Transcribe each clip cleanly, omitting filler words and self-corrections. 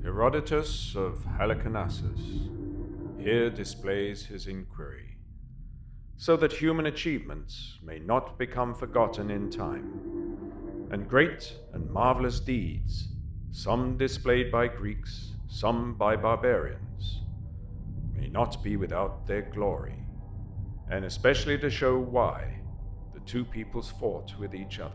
Herodotus of Halicarnassus here displays his inquiry, so that human achievements may not become forgotten in time, and great and marvelous deeds, some displayed by Greeks, some by barbarians, may not be without their glory, and especially to show why the two peoples fought with each other.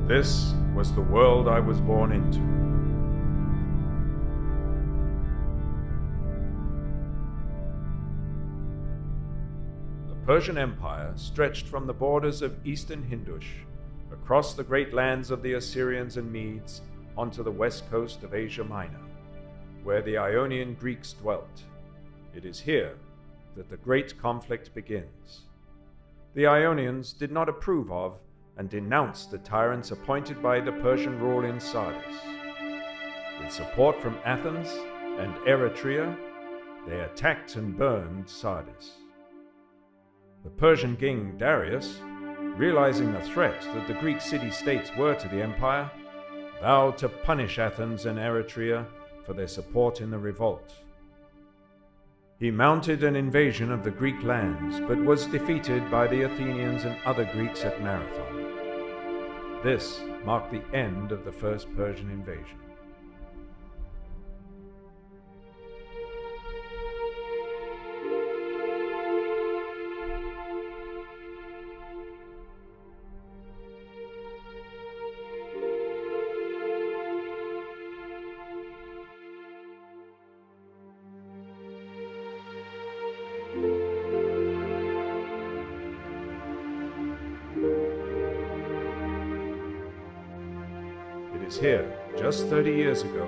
This was the world I was born into. The Persian Empire stretched from the borders of eastern Hindush across the great lands of the Assyrians and Medes onto the west coast of Asia Minor, where the Ionian Greeks dwelt. It is here that the great conflict begins. The Ionians did not approve of and denounced the tyrants appointed by the Persian rule in Sardis. With support from Athens and Eretria, they attacked and burned Sardis. The Persian king Darius, realizing the threat that the Greek city-states were to the empire, vowed to punish Athens and Eretria for their support in the revolt. He mounted an invasion of the Greek lands, but was defeated by the Athenians and other Greeks at Marathon. This marked the end of the First Persian invasion. It is here, just 30 years ago,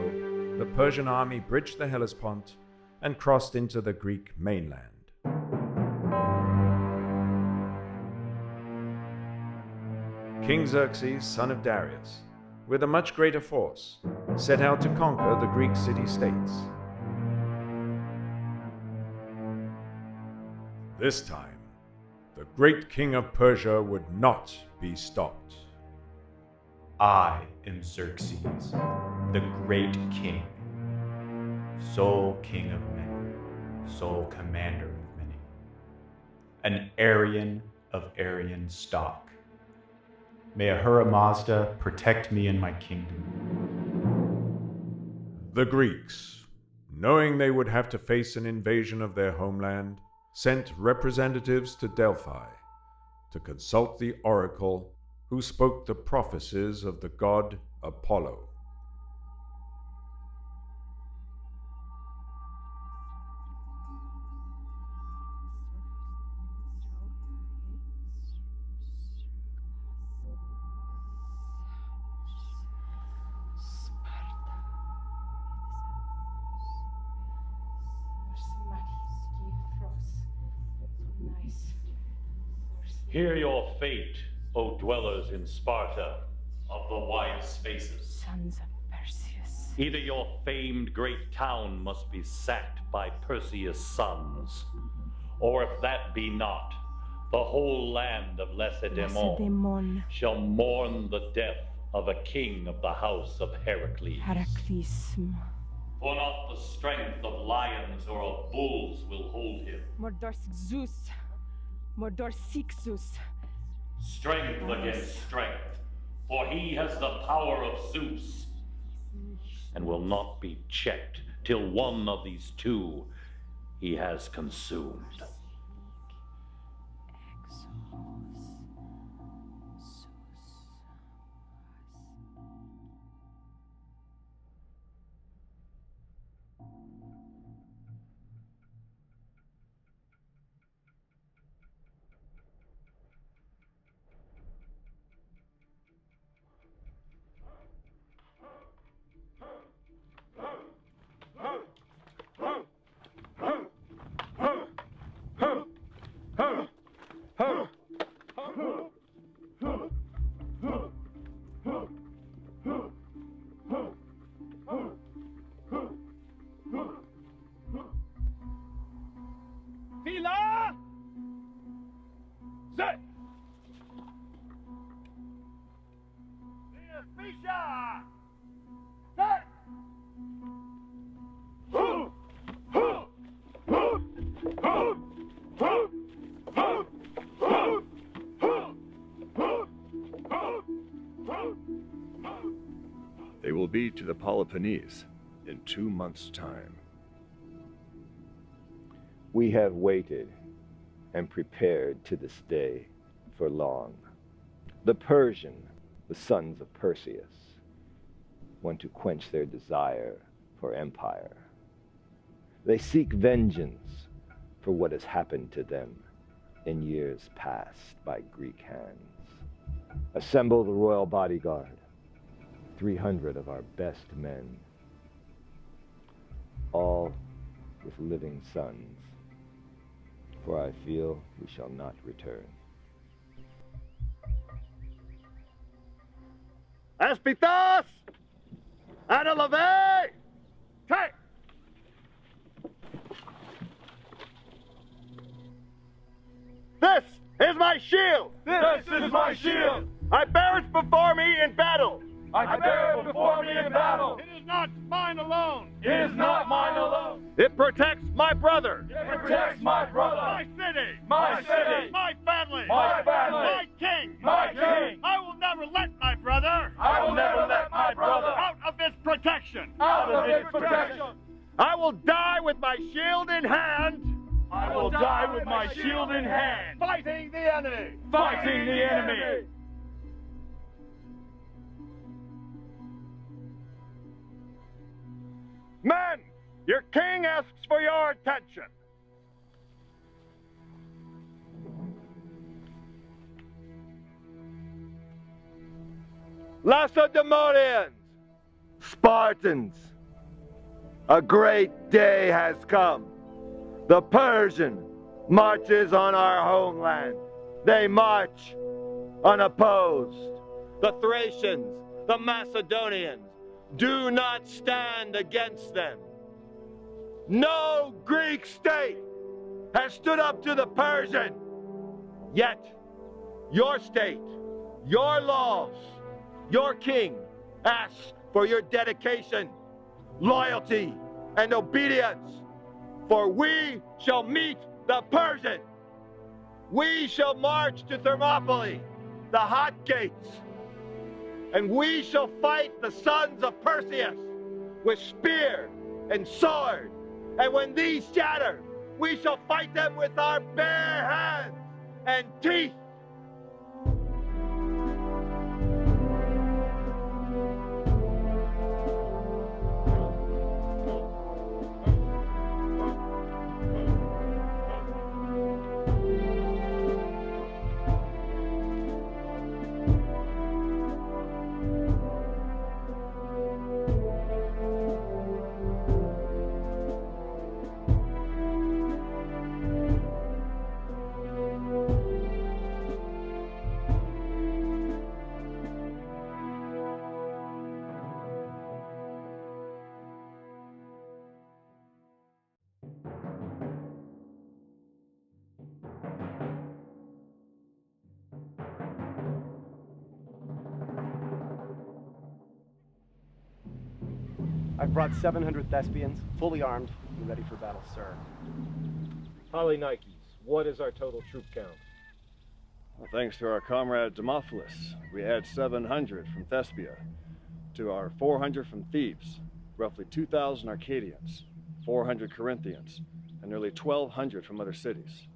the Persian army bridged the Hellespont and crossed into the Greek mainland. King Xerxes, son of Darius, with a much greater force, set out to conquer the Greek city-states. This time, the great king of Persia would not be stopped. I am Xerxes, the great king, sole king of many, sole commander of many, an Aryan of Aryan stock. May Ahura Mazda protect me and my kingdom. The Greeks, knowing they would have to face an invasion of their homeland, sent representatives to Delphi to consult the oracle who spoke the prophecies of the god Apollo. Hear your fate, O dwellers in Sparta, of the wide spaces. Sons of Perseus. Either your famed great town must be sacked by Perseus' sons, or if that be not, the whole land of Lacedaemon shall mourn the death of a king of the house of Heracles. For not the strength of lions or of bulls will hold him. Mordor-Sixus. Strength against strength, for he has the power of Zeus, and will not be checked till one of these two he has consumed. They will be to the Peloponnese in 2 months' time. We have waited and prepared to this day for long. The Persian, the sons of Perseus, want to quench their desire for empire. They seek vengeance for what has happened to them in years past by Greek hands. Assemble the royal bodyguard, 300 of our best men, all with living sons, for I feel we shall not return. Aspitas! Analave! Take! This is my shield! This is my shield! I bear it before me in battle! I bear it before me in battle! It is not mine alone! It is not mine alone! It protects my brother! It protects my brother! My city! My city! My family! My family! My king! My king! I will never let my brother I will never let my brother out of its protection! out of its protection! I will die with my shield in hand! I will die with my shield in hand, Fighting the enemy! fighting the enemy! Men, your king asks for your attention. Lacedaemonians, Spartans, a great day has come. The Persian marches on our homeland. They march unopposed. The Thracians, the Macedonians, do not stand against them. No Greek state has stood up to the Persian. Yet, your state, your laws, your king asks for your dedication, loyalty, and obedience. For we shall meet the Persian. We shall march to Thermopylae, the hot gates. And we shall fight the sons of Perseus with spear and sword. And when these shatter, we shall fight them with our bare hands and teeth. I've brought 700 Thespians, fully armed and ready for battle, sir. Polynikes, what is our total troop count? Well, thanks to our comrade Demophilus, we add 700 from Thespia to our 400 from Thebes, roughly 2,000 Arcadians, 400 Corinthians, and nearly 1,200 from other cities.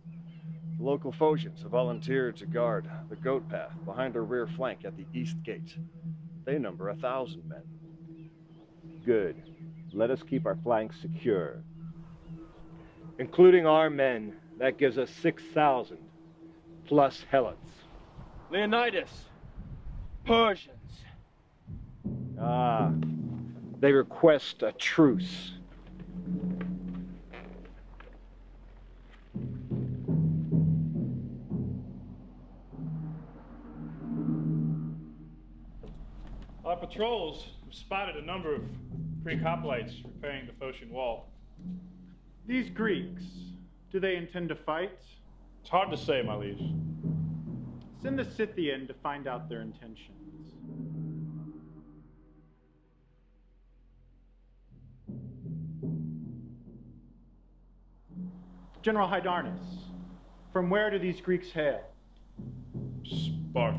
The local Phocians have volunteered to guard the goat path behind our rear flank at the east gate. They number 1,000 men. Good. Let us keep our flanks secure. Including our men, that gives us 6,000, plus Helots. Leonidas, Persians. Ah, they request a truce. Our patrols have spotted a number of Greek hoplites repairing the Phocian wall. These Greeks, do they intend to fight? It's hard to say, my liege. Send the Scythian to find out their intentions. General Hydarnus, from where do these Greeks hail? Sparta.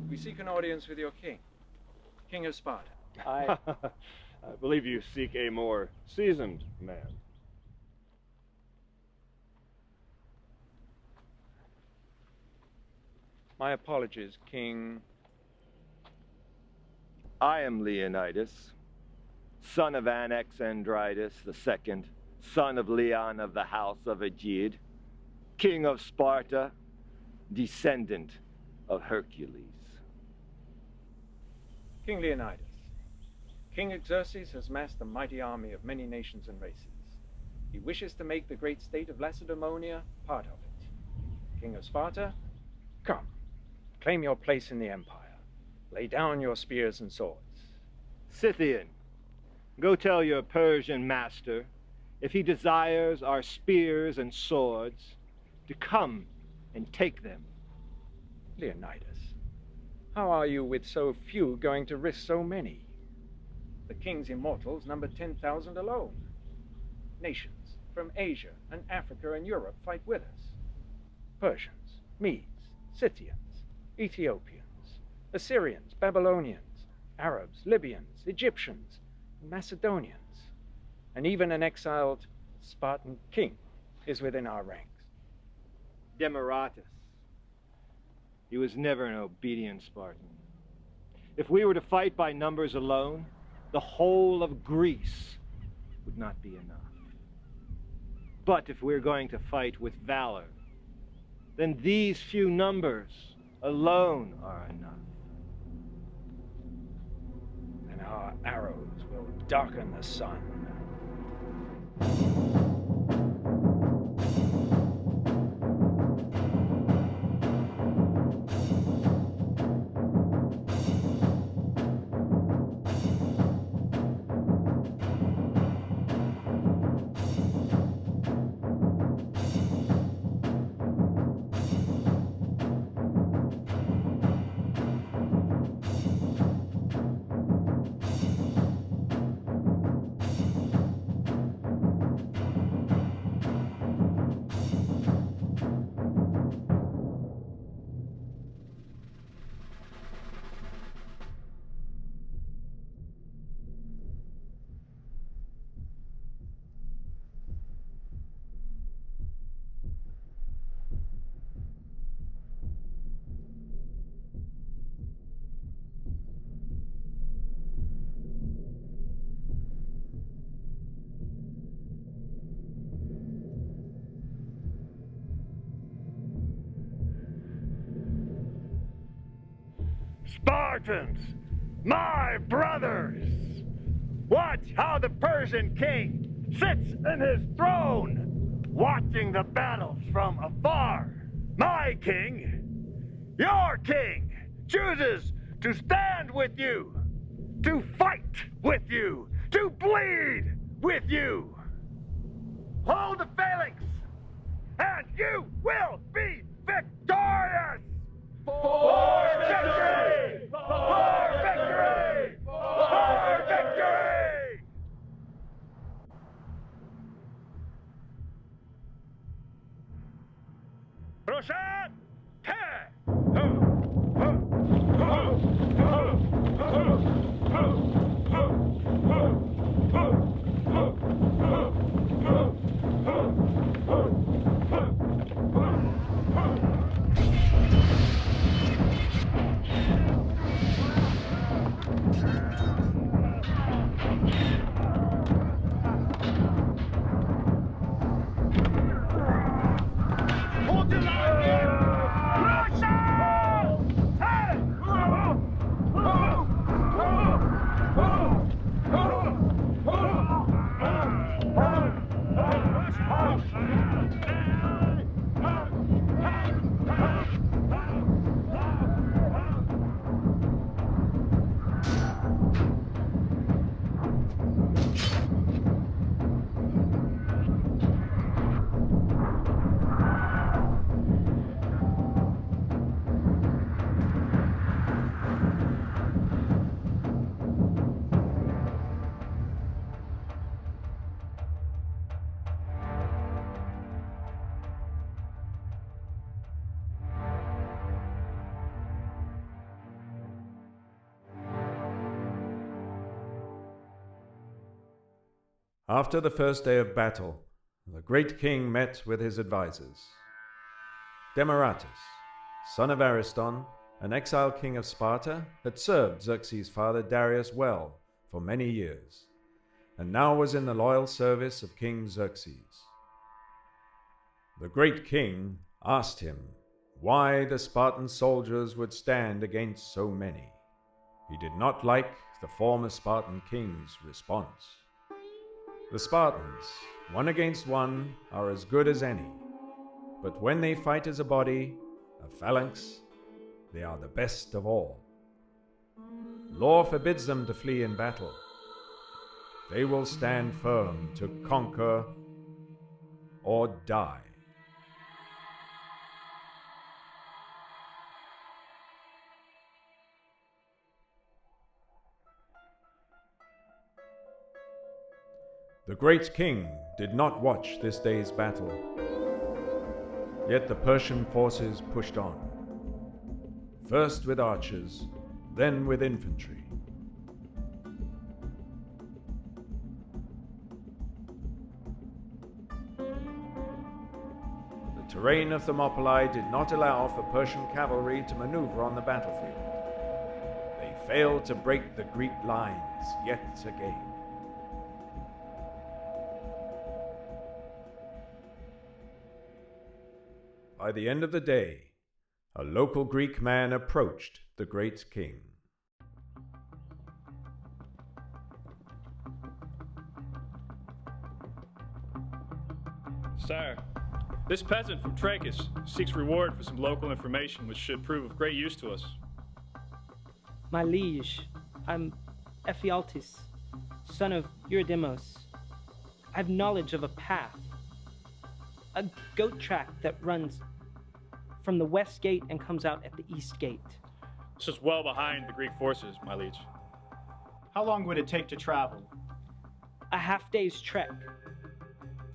We We seek an audience with your king, King of Sparta. I believe you seek a more seasoned man. My apologies, King. I am Leonidas, son of Anaxandridas II, son of Leon of the house of Aegeid, king of Sparta, descendant of Hercules. King Leonidas, King Xerxes has massed a mighty army of many nations and races. He wishes to make the great state of Lacedaemonia part of it. King of Sparta, come, claim your place in the empire. Lay down your spears and swords. Scythian, go tell your Persian master, if he desires our spears and swords, to come and take them. Leonidas, how are you with so few going to risk so many? The king's immortals number 10,000 alone. Nations from Asia and Africa and Europe fight with us. Persians, Medes, Scythians, Ethiopians, Assyrians, Babylonians, Arabs, Libyans, Egyptians, Macedonians, and even an exiled Spartan king is within our ranks. Demaratus. He was never an obedient Spartan. If we were to fight by numbers alone, the whole of Greece would not be enough. But if we're going to fight with valor, then these few numbers alone are enough. And our arrows will darken the sun. Spartans, my brothers, watch how the Persian king sits in his throne, watching the battles from afar. My king, your king, chooses to stand with you, to fight with you, to bleed with you. Hold the phalanx, and you will be victorious! For victory! For victory! For victory! Roshan! After the first day of battle, the great king met with his advisors. Demaratus, son of Ariston, an exile king of Sparta, had served Xerxes' father Darius well for many years, and now was in the loyal service of King Xerxes. The great king asked him why the Spartan soldiers would stand against so many. He did not like the former Spartan king's response. The Spartans, one against one, are as good as any, but when they fight as a body, a phalanx, they are the best of all. Law forbids them to flee in battle. They will stand firm to conquer or die. The great king did not watch this day's battle. Yet the Persian forces pushed on, first with archers, then with infantry. The terrain of Thermopylae did not allow for Persian cavalry to maneuver on the battlefield. They failed to break the Greek lines yet again. By the end of the day, a local Greek man approached the great king. Sire, this peasant from Trachis seeks reward for some local information which should prove of great use to us. My liege, I'm Ephialtes, son of Eurydemus. I have knowledge of a path, a goat track that runs from the west gate and comes out at the east gate. This is well behind the Greek forces, my liege. How long would it take to travel? A half-day's trek.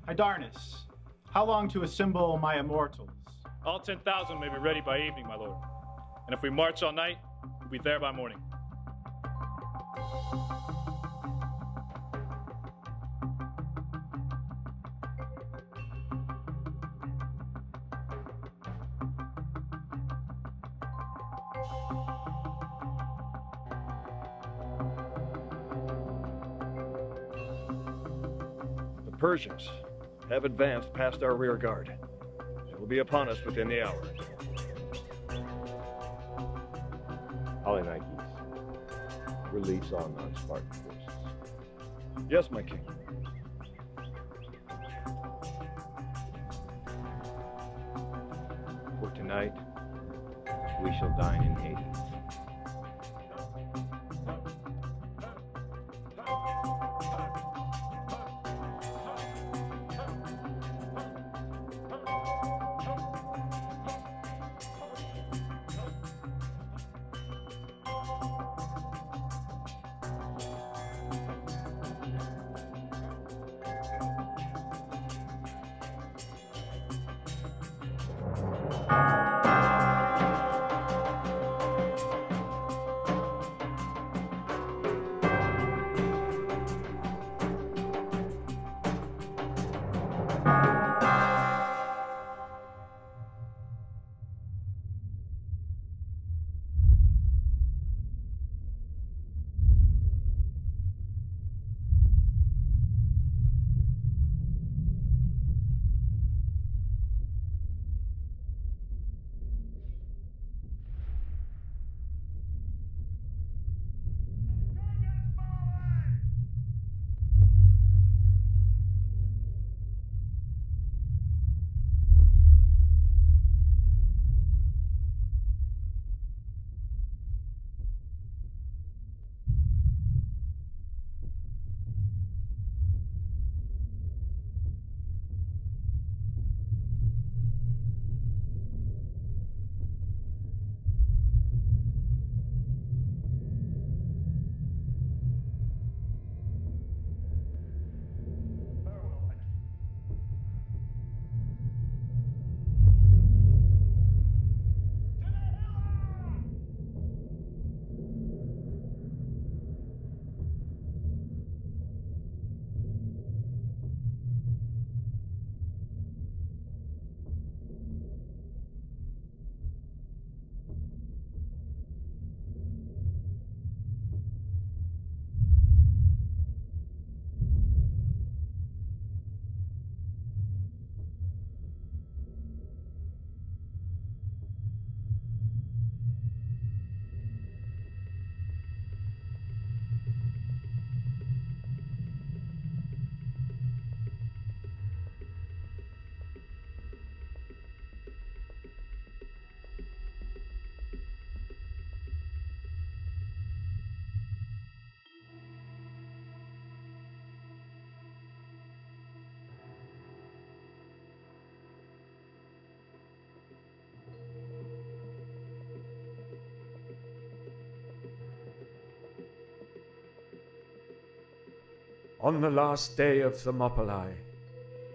Hydarnus, how long to assemble my immortals? All 10,000 may be ready by evening, my lord. And if we march all night, we'll be there by morning. The Persians have advanced past our rear guard. They will be upon us within the hour. Polynikes, release all non-Spartan forces. Yes, my king. For tonight, we shall dine in Hades. On the last day of Thermopylae,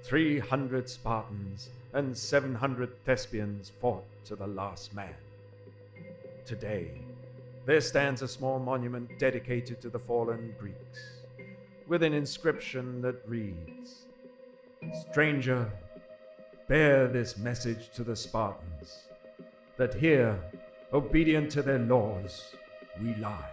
300 Spartans and 700 Thespians fought to the last man. Today, there stands a small monument dedicated to the fallen Greeks, with an inscription that reads, "Stranger, bear this message to the Spartans, that here, obedient to their laws, we lie."